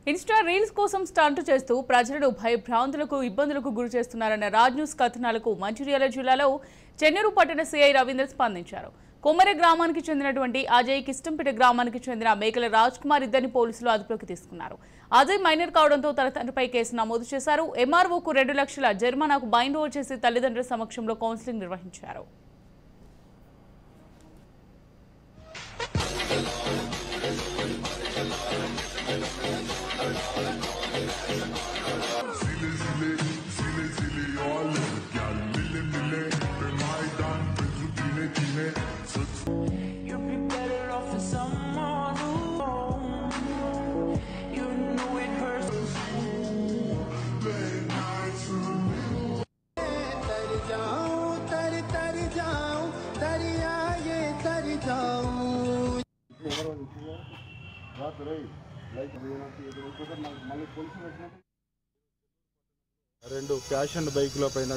Insta reels కోసం stunt చేస్తూ ప్రజలను భయభ్రాంతులకు ఇబ్బందులకు గురి చేస్తున్నారన్న రాజ్ న్యూస్ కథనాలకు మంచిర్యాల జిల్లాలో చెన్నూరు పట్టణ సిఐ రవీంద్ర స్పందించారు. కొమ్మరె గ్రామానికి చెందినటువంటి అజయ్ కిష్టంపేట గ్రామానికి చెందిన మేకల రాజ్ కుమార్ ఇద్దరిని పోలీసులు అదుపులోకి తీసుకున్నారు. అజయ్ మైనర్ కావడంతో తన తండ్రిపై కేసు నమోదు చేశారు. ఎంఆర్ఓకు 2 లక్షల జరిమానాకు బైండ్ ఓవర్ చేసి తల్లిదండ్రుల సమక్షంలో కౌన్సిలింగ్ నిర్వహించారు. రెండు ఫ్యాషన్ బైకుల పైన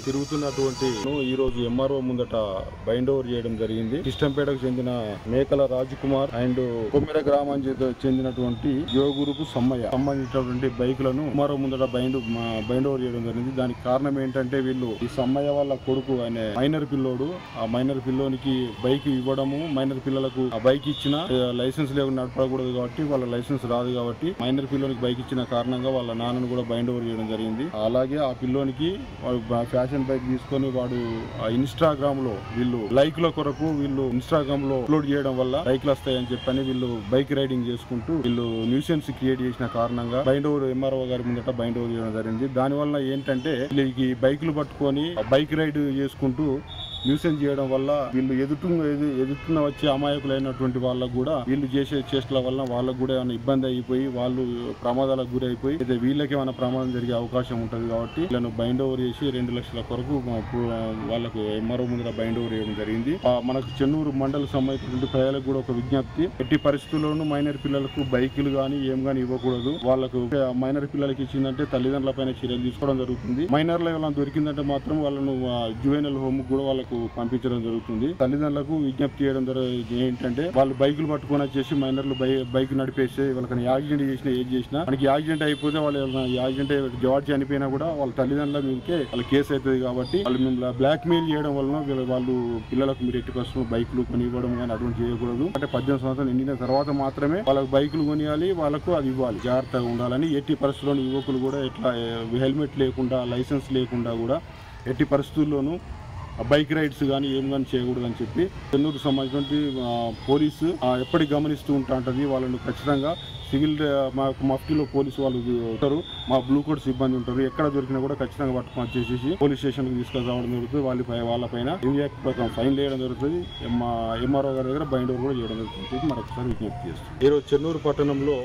తిరుగుతున్నటువంటి ఈ రోజు ఎంఆర్ఓ ముందట బైండ్ ఓవర్ చేయడం జరిగింది. కిష్టంపేటకు చెందిన మేకల రాజ్ కుమార్ అండ్ కొమ్మెర గ్రామానికి చెందినటువంటి యోగురుపు సంబంధించినటువంటి బైకులను ఎంఆర్ఓ ముందట బైండ్ ఓవర్ చేయడం జరిగింది. దానికి కారణం ఏంటంటే వీళ్ళు ఈ సమ్మయ్య వాళ్ళ కొడుకు అనే మైనర్ పిల్లోడు, ఆ మైనర్ పిల్లోనికి బైక్ ఇవ్వడము, మైనర్ పిల్లలకు ఆ బైక్ ఇచ్చిన లైసెన్స్ లేకుండా నడపకూడదు కాబట్టి వాళ్ళ లైసెన్స్ రాదు కాబట్టి మైనర్ పిల్లోనికి బైక్ ఇచ్చిన కారణంగా వాళ్ళ నాన్నను కూడా బైండ్ ఓవర్ చేయడం జరిగింది. అలాగే ఆ పిల్లోనికి ఫ్యాషన్ బైక్ తీసుకొని వాడు ఇన్స్టాగ్రామ్ లో వీళ్ళు లైక్ల కొరకు వీళ్ళు ఇన్స్టాగ్రామ్ లో అప్లోడ్ చేయడం వల్ల లైక్లు వస్తాయని చెప్పని వీళ్ళు బైక్ రైడింగ్ చేసుకుంటూ వీళ్ళు న్యూసెన్స్ క్రియేట్ చేసిన కారణంగా బైండ్ ఓవర్ ఎంఆర్ఓ గారి ముందట బైండ్ ఓవర్ చేయడం జరిగింది. దాని వల్ల ఏంటంటే వీళ్ళకి బైకులు పట్టుకొని బైక్ రైడ్ చేసుకుంటూ న్యూసెన్స్ చేయడం వల్ల వీళ్ళు ఎదుటిన వచ్చే అమాయకులైనటువంటి వాళ్ళకు కూడా వీళ్ళు చేసే చేష్టల వల్ల వాళ్ళకు కూడా ఏమైనా ఇబ్బంది అయిపోయి వాళ్ళు ప్రమాదాలకు గురి అయిపోయి అయితే వీళ్ళకి ఏమైనా ప్రమాదం జరిగే అవకాశం ఉంటుంది కాబట్టి వీళ్ళను బైండ్ ఓవర్ చేసి 2 లక్షల కొరకు వాళ్ళకు ఎంఆర్ఓ ముందర బైండ్ ఓవర్ చేయడం జరిగింది. మనకు చెన్నూరు మండల సంబంధించినటువంటి ప్రజలకు కూడా ఒక విజ్ఞప్తి, ఎట్టి పరిస్థితుల్లోనూ మైనర్ పిల్లలకు బైకులు కానీ ఏం కానీ ఇవ్వకూడదు. వాళ్ళకు మైనర్ పిల్లలకి ఇచ్చిందంటే తల్లిదండ్రుల పైన చర్యలు తీసుకోవడం జరుగుతుంది. మైనర్ల ఏమైనా దొరికిందంటే మాత్రం వాళ్ళను జువెనల్ హోమ్ కూడా వాళ్ళకు పంపించడం జరుగుతుంది. తల్లిదండ్రులకు విజ్ఞప్తి చేయడం ఏంటంటే వాళ్ళు బైకులు పట్టుకొని వచ్చేసి మైనర్లు బైక్ నడిపేసి వాళ్ళకి యాక్సిడెంట్ చేసినా ఏది చేసినా మనకి యాక్సిడెంట్ అయిపోతే వాళ్ళు యాక్సిడెంట్ జవాబు చనిపోయినా కూడా వాళ్ళ తల్లిదండ్రుల మీదకే వాళ్ళ కేసు అవుతుంది కాబట్టి వాళ్ళు మేము బ్లాక్ మెయిల్ చేయడం వలన వాళ్ళు పిల్లలకు మీరు ఎట్టి పరిస్థితుల్లో బైకులు కొని ఇవ్వడం కానీ అటువంటి చేయకూడదు. అంటే 18 సంవత్సరాలు నిండిన తర్వాత మాత్రమే వాళ్ళకు బైకులు కొనియాలి, వాళ్ళకు అది ఇవ్వాలి. జాగ్రత్తగా ఉండాలని ఎట్టి పరిస్థితుల్లోనూ యువకులు కూడా ఇట్లా హెల్మెట్ లేకుండా లైసెన్స్ లేకుండా కూడా ఎట్టి పరిస్థితుల్లోనూ బైక్ రైడ్స్ కానీ ఏం కానీ చేయకూడదు అని చెప్పి చెన్నూరు సంబంధించినటువంటి పోలీసు ఎప్పటికి గమనిస్తూ ఉంటుంటది. వాళ్ళను ఖచ్చితంగా సివిల్ మఫ్టీలో పోలీసు వాళ్ళు ఉంటారు, మా బ్లూ కోడ్ సిబ్బంది ఉంటారు. ఎక్కడ దొరికినా కూడా ఖచ్చితంగా పట్టుకొని చేసేసి పోలీస్ స్టేషన్కి తీసుకొని రావడం జరుగుతుంది. వాళ్ళపైన యాక్ట్ ప్రకారం ఫైన్ వేయడం జరుగుతుంది. ఎంఆర్ఓ గారి దగ్గర బైండ్ ఓవర్ కూడా చేయడం జరుగుతుంది. మరొకసారి విజ్ఞప్తి చేస్తాం. ఈరోజు చెన్నూరు పట్టణంలో